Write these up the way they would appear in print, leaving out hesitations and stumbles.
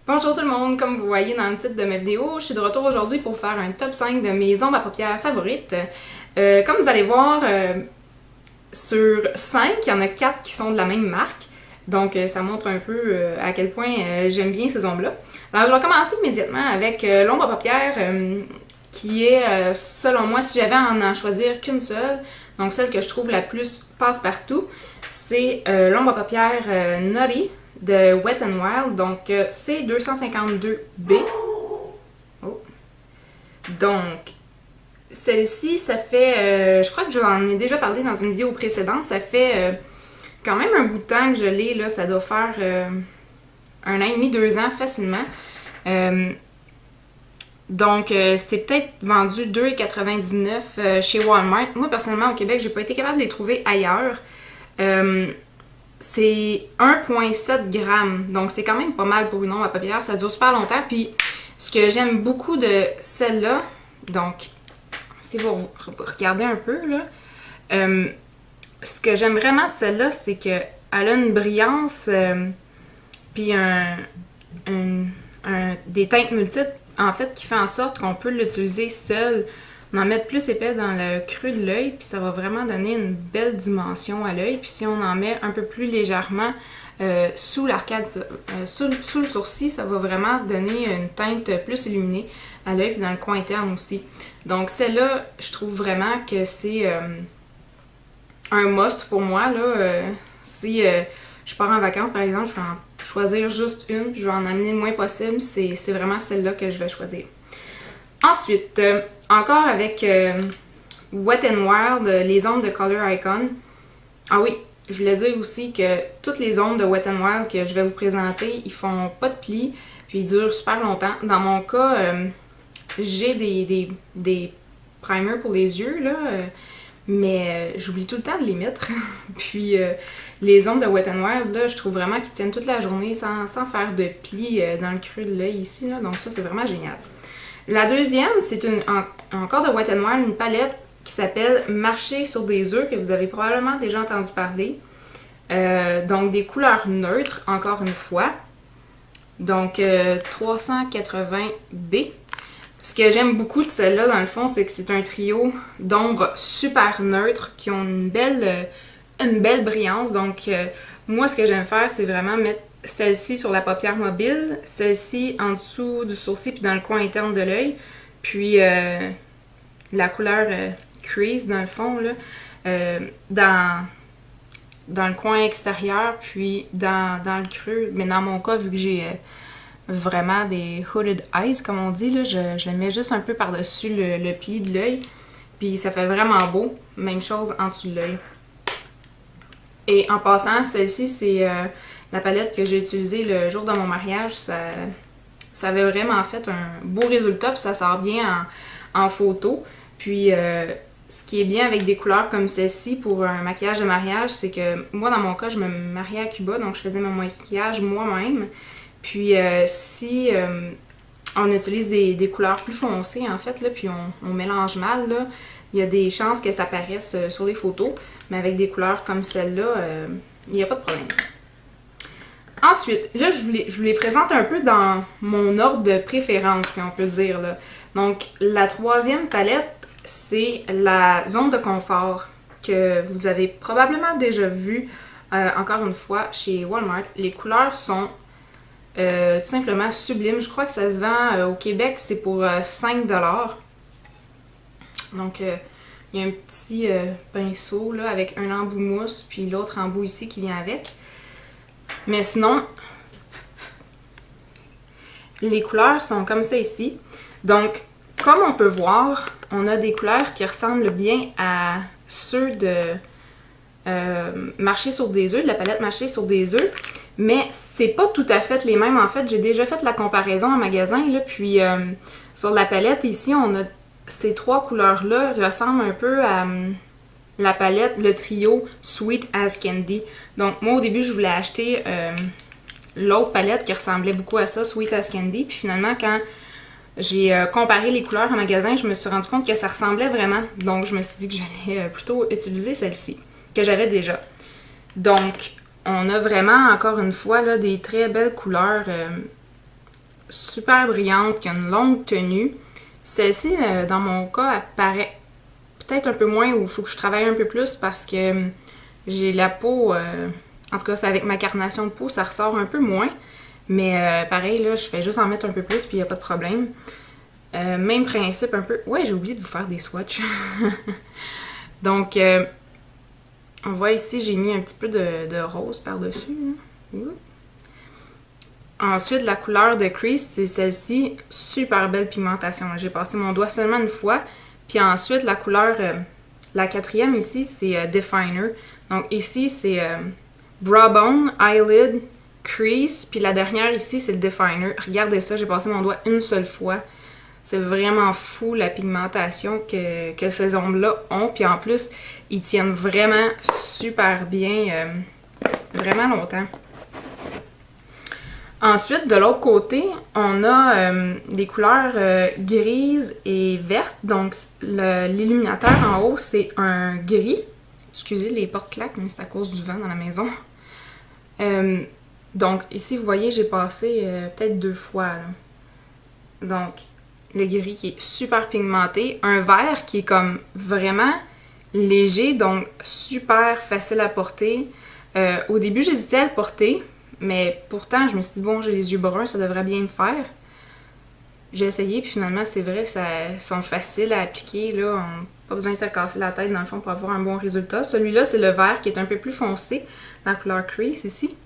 Bonjour tout le monde, comme vous voyez dans le titre de ma vidéo, je suis de retour aujourd'hui pour faire un top 5 de mes ombres à paupières favorites. Comme vous allez voir, sur 5, il y en a 4 qui sont de la même marque. Donc ça montre un peu à quel point j'aime bien ces ombres-là. Alors je vais commencer immédiatement avec l'ombre à paupières qui est, selon moi, si j'avais à en choisir qu'une seule, donc celle que je trouve la plus passe-partout, c'est l'ombre à paupières Nutty de Wet n Wild, donc c'est 252B. Oh. Donc, celle-ci, ça fait, je crois que j'en ai déjà parlé dans une vidéo précédente, ça fait quand même un bout de temps que je l'ai, là, ça doit faire 1 an et demi, 2 ans facilement. Donc, c'est peut-être vendu 2,99 chez Walmart. Moi, personnellement, au Québec, j'ai pas été capable de les trouver ailleurs. C'est 1,7 grammes, donc c'est quand même pas mal pour une ombre à paupières, ça dure super longtemps. Puis ce que j'aime beaucoup de celle-là, donc si vous regardez un peu là, ce que j'aime vraiment de celle-là, c'est qu'elle a une brillance, puis des teintes multiples en fait qui fait en sorte qu'on peut l'utiliser seul. On en met plus épais dans le creux de l'œil, puis ça va vraiment donner une belle dimension à l'œil. Puis si on en met un peu plus légèrement sous l'arcade, sous le sourcil, ça va vraiment donner une teinte plus illuminée à l'œil, puis dans le coin interne aussi. Donc celle-là, je trouve vraiment que c'est un must pour moi, là. Si je pars en vacances, par exemple, je vais en choisir juste une, puis je vais en amener le moins possible, c'est vraiment celle-là que je vais choisir. Ensuite, encore avec Wet n Wild, les ombres de Color Icon. Ah oui, je voulais dire aussi que toutes les ombres de Wet n Wild que je vais vous présenter, ils font pas de plis, puis ils durent super longtemps. Dans mon cas, j'ai des primers pour les yeux, là, mais j'oublie tout le temps de les mettre. Puis les ombres de Wet n Wild, là, je trouve vraiment qu'ils tiennent toute la journée sans faire de plis dans le creux de l'œil ici, là, donc ça, c'est vraiment génial. La deuxième, c'est encore de Wet n Wild, une palette qui s'appelle Marcher sur des œufs, que vous avez probablement déjà entendu parler. Donc des couleurs neutres, encore une fois. Donc 380B. Ce que j'aime beaucoup de celle-là, dans le fond, c'est que c'est un trio d'ombres super neutres qui ont une belle brillance. Donc moi, ce que j'aime faire, c'est vraiment mettre celle-ci sur la paupière mobile, celle-ci en dessous du sourcil puis dans le coin interne de l'œil, puis la couleur crease dans le fond, là, dans le coin extérieur, puis dans le creux. Mais dans mon cas, vu que j'ai vraiment des hooded eyes, comme on dit, là, je le mets juste un peu par-dessus le pli de l'œil, puis ça fait vraiment beau. Même chose en dessous de l'œil. Et en passant, celle-ci, c'est la palette que j'ai utilisée le jour de mon mariage. Ça avait vraiment fait un beau résultat, puis ça sort bien en photo. Puis ce qui est bien avec des couleurs comme celle-ci pour un maquillage de mariage, c'est que moi, dans mon cas, je me mariais à Cuba, donc je faisais mon maquillage moi-même. Puis si on utilise des couleurs plus foncées, en fait, là, puis on mélange mal, là, il y a des chances que ça apparaisse sur les photos, mais avec des couleurs comme celle-là, il n'y a pas de problème. Ensuite, là, je vous les présente un peu dans mon ordre de préférence, si on peut dire, là. Donc, la troisième palette, c'est la zone de confort que vous avez probablement déjà vue, encore une fois, chez Walmart. Les couleurs sont tout simplement sublimes. Je crois que ça se vend au Québec, c'est pour 5$. Donc, il y a un petit pinceau là, avec un embout mousse, puis l'autre embout ici qui vient avec. Mais sinon, les couleurs sont comme ça ici. Donc, comme on peut voir, on a des couleurs qui ressemblent bien à ceux de Marcher sur des œufs, de la palette Marcher sur des œufs. Mais c'est pas tout à fait les mêmes. En fait, j'ai déjà fait la comparaison en magasin, là, puis sur la palette ici, on a ces trois couleurs-là ressemblent un peu à la palette, le trio Sweet as Candy. Donc moi au début je voulais acheter l'autre palette qui ressemblait beaucoup à ça, Sweet as Candy. Puis finalement quand j'ai comparé les couleurs en magasin, je me suis rendu compte que ça ressemblait vraiment. Donc je me suis dit que j'allais plutôt utiliser celle-ci, que j'avais déjà. Donc on a vraiment encore une fois là, des très belles couleurs super brillante, qui a une longue tenue. Celle-ci, dans mon cas, elle paraît peut-être un peu moins ou il faut que je travaille un peu plus parce que j'ai la peau, en tout cas c'est avec ma carnation de peau, ça ressort un peu moins. Mais pareil, là, je fais juste en mettre un peu plus puis il n'y a pas de problème. Même principe un peu. Ouais, j'ai oublié de vous faire des swatchs. Donc, on voit ici, j'ai mis un petit peu de rose par-dessus. Ensuite, la couleur de Crease, c'est celle-ci. Super belle pigmentation. J'ai passé mon doigt seulement une fois. Puis ensuite, la couleur, la quatrième ici, c'est Definer. Donc ici, c'est Brow Bone, Eyelid, Crease. Puis la dernière ici, c'est le Definer. Regardez ça, j'ai passé mon doigt une seule fois. C'est vraiment fou la pigmentation que ces ombres-là ont. Puis en plus, ils tiennent vraiment super bien, vraiment longtemps. Ensuite, de l'autre côté, on a des couleurs grises et vertes. Donc, l'illuminateur en haut, c'est un gris. Excusez les portes claques, mais c'est à cause du vent dans la maison. Donc, ici, vous voyez, j'ai passé peut-être 2 fois. Là. Donc, le gris qui est super pigmenté. Un vert qui est comme vraiment léger, donc super facile à porter. Au début, j'hésitais à le porter. Mais pourtant, je me suis dit, bon, j'ai les yeux bruns, ça devrait bien le faire. J'ai essayé, puis finalement, c'est vrai, ça sont faciles à appliquer. Là. On n'a pas besoin de se casser la tête, dans le fond, pour avoir un bon résultat. Celui-là, c'est le vert qui est un peu plus foncé, la couleur Crease, ici.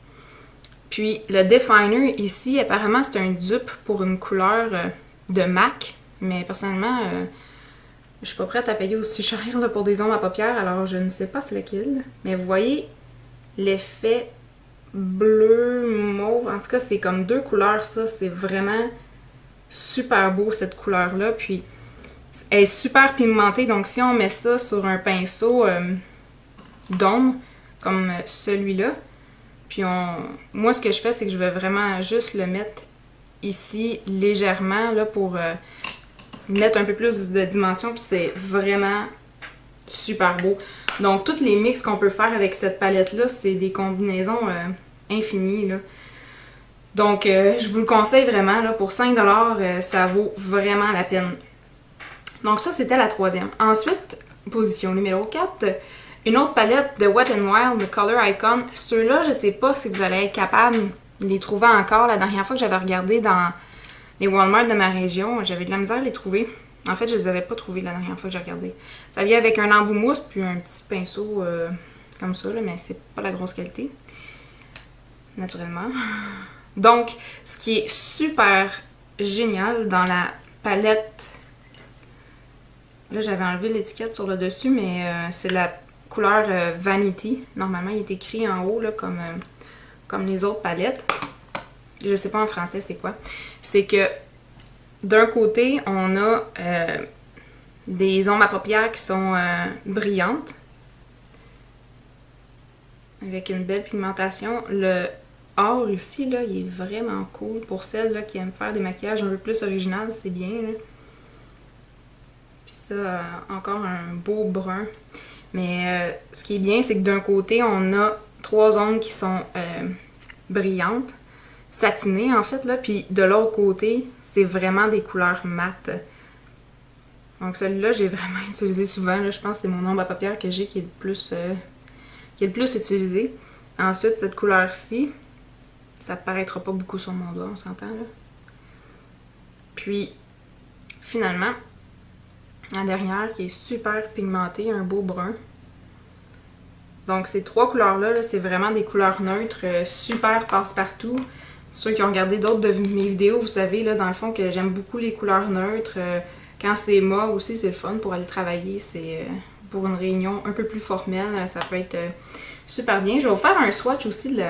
Puis, le Definer, ici, apparemment, c'est un dupe pour une couleur de MAC. Mais personnellement, je suis pas prête à payer aussi cher là, pour des ombres à paupières, alors je ne sais pas c'est lequel. Mais vous voyez l'effet bleu, mauve. En tout cas, c'est comme 2 couleurs, ça. C'est vraiment super beau, cette couleur-là. Puis, elle est super pigmentée. Donc, si on met ça sur un pinceau d'ombre, comme celui-là, puis moi, ce que je fais, c'est que je vais vraiment juste le mettre ici, légèrement, là, pour mettre un peu plus de dimension. Puis, c'est vraiment super beau. Donc, tous les mix qu'on peut faire avec cette palette-là, c'est des combinaisons infinies, là. Donc, je vous le conseille vraiment, là, pour 5$, ça vaut vraiment la peine. Donc, ça, c'était la troisième. Ensuite, position numéro 4, une autre palette de Wet n Wild, de Color Icon. Ceux-là, je sais pas si vous allez être capable de les trouver encore. La dernière fois que j'avais regardé dans les Walmart de ma région, j'avais de la misère à les trouver. En fait, je les avais pas trouvés la dernière fois que j'ai regardé. Ça vient avec un embout mousse puis un petit pinceau comme ça, là, mais c'est pas la grosse qualité. Naturellement. Donc, ce qui est super génial dans la palette... Là, j'avais enlevé l'étiquette sur le dessus, mais c'est la couleur Vanity. Normalement, il est écrit en haut, là, comme les autres palettes. Je sais pas en français c'est quoi. C'est que d'un côté, on a des ombres à paupières qui sont brillantes. Avec une belle pigmentation. Le or ici, là, il est vraiment cool. Pour celles là, qui aiment faire des maquillages un peu plus original, c'est bien. Là. Puis ça, encore un beau brun. Mais ce qui est bien, c'est que d'un côté, on a 3 ombres qui sont brillantes. Satiné en fait là, puis de l'autre côté, c'est vraiment des couleurs mates. Donc celui-là, j'ai vraiment utilisé souvent, là, je pense que c'est mon ombre à paupières que j'ai qui est le plus utilisé. Ensuite, cette couleur-ci, ça ne paraîtra pas beaucoup sur mon doigt, on s'entend là. Puis, finalement, la dernière qui est super pigmentée, un beau brun. Donc ces 3 couleurs-là, -là, c'est vraiment des couleurs neutres, super passe-partout. Ceux qui ont regardé d'autres de mes vidéos, vous savez, là, dans le fond, que j'aime beaucoup les couleurs neutres. Quand c'est mauve aussi, c'est le fun pour aller travailler. C'est pour une réunion un peu plus formelle, ça peut être super bien. Je vais vous faire un swatch aussi de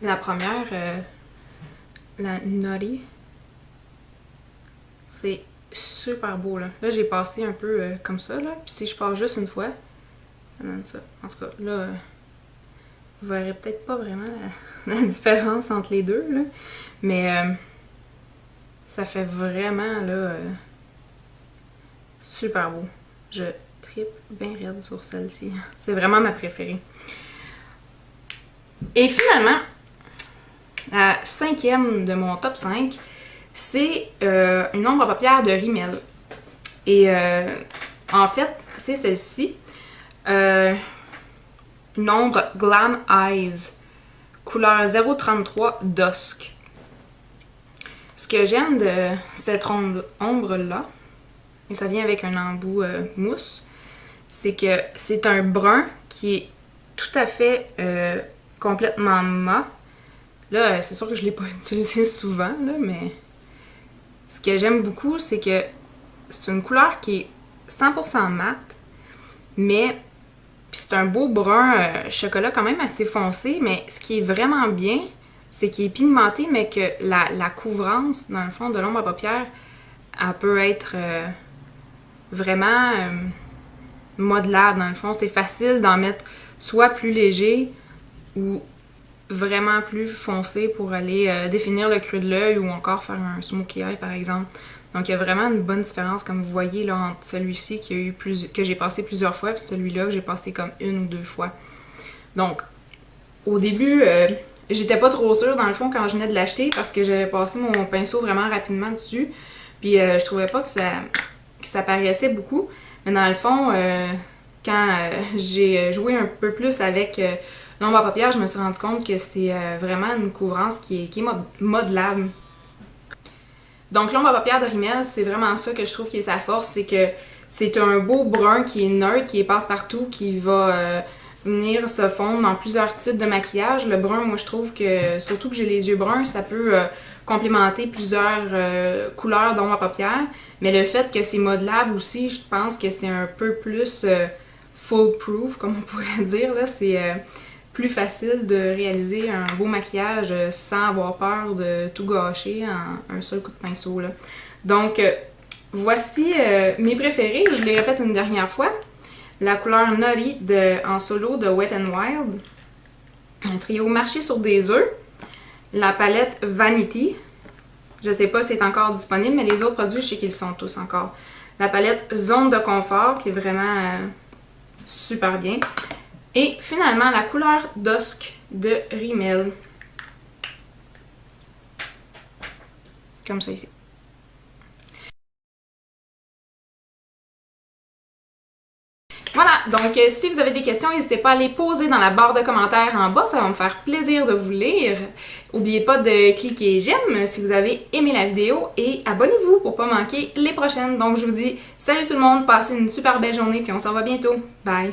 la première, la Nutty. C'est super beau, là. Là, j'ai passé un peu comme ça, là. Puis si je passe juste une fois, ça donne ça. En tout cas, là... Vous verrez peut-être pas vraiment la différence entre les deux, là. Mais ça fait vraiment là, super beau. Je tripe bien raide sur celle-ci. C'est vraiment ma préférée. Et finalement, La cinquième de mon top 5, c'est une ombre à paupières de Rimmel. Et en fait, c'est celle-ci. Une ombre Glam Eyes, couleur 033 Dusk. Ce que j'aime de cette ombre-là, et ça vient avec un embout mousse, c'est que c'est un brun qui est tout à fait complètement mat. Là, c'est sûr que je ne l'ai pas utilisé souvent, là, mais ce que j'aime beaucoup, c'est que c'est une couleur qui est 100% mat, mais puis c'est un beau brun chocolat quand même assez foncé, mais ce qui est vraiment bien, c'est qu'il est pigmenté, mais que la couvrance, dans le fond, de l'ombre à paupières, elle peut être vraiment modelable, dans le fond. C'est facile d'en mettre soit plus léger ou vraiment plus foncé pour aller définir le creux de l'œil ou encore faire un smokey eye, par exemple. Donc, il y a vraiment une bonne différence, comme vous voyez, là, entre celui-ci que j'ai passé plusieurs fois et celui-là que j'ai passé comme 1 ou 2 fois. Donc, au début, j'étais pas trop sûre, dans le fond, quand je venais de l'acheter parce que j'avais passé mon pinceau vraiment rapidement dessus. Puis, je trouvais pas que ça paraissait beaucoup. Mais dans le fond, quand j'ai joué un peu plus avec l'ombre à paupières, je me suis rendu compte que c'est vraiment une couvrance qui est modelable. Donc, l'ombre à paupières de Rimmel, c'est vraiment ça que je trouve qui est sa force, c'est que c'est un beau brun qui est neutre, qui est passe-partout, qui va venir se fondre dans plusieurs types de maquillage. Le brun, moi, je trouve que, surtout que j'ai les yeux bruns, ça peut complémenter plusieurs couleurs d'ombre à paupières. Mais le fait que c'est modelable aussi, je pense que c'est un peu plus foolproof, comme on pourrait dire. Là, c'est plus facile de réaliser un beau maquillage sans avoir peur de tout gâcher en un seul coup de pinceau, là. Donc, voici mes préférés. Je les répète une dernière fois. La couleur Naughty en solo de Wet n Wild. Un trio marché sur des œufs. La palette Vanity. Je sais pas si c'est encore disponible, mais les autres produits, je sais qu'ils sont tous encore. La palette Zone de confort, qui est vraiment super bien. Et finalement, la couleur Dusk de Rimmel. Comme ça ici. Voilà, donc si vous avez des questions, n'hésitez pas à les poser dans la barre de commentaires en bas, ça va me faire plaisir de vous lire. N'oubliez pas de cliquer j'aime si vous avez aimé la vidéo et abonnez-vous pour ne pas manquer les prochaines. Donc je vous dis salut tout le monde, passez une super belle journée puis on se revoit bientôt. Bye!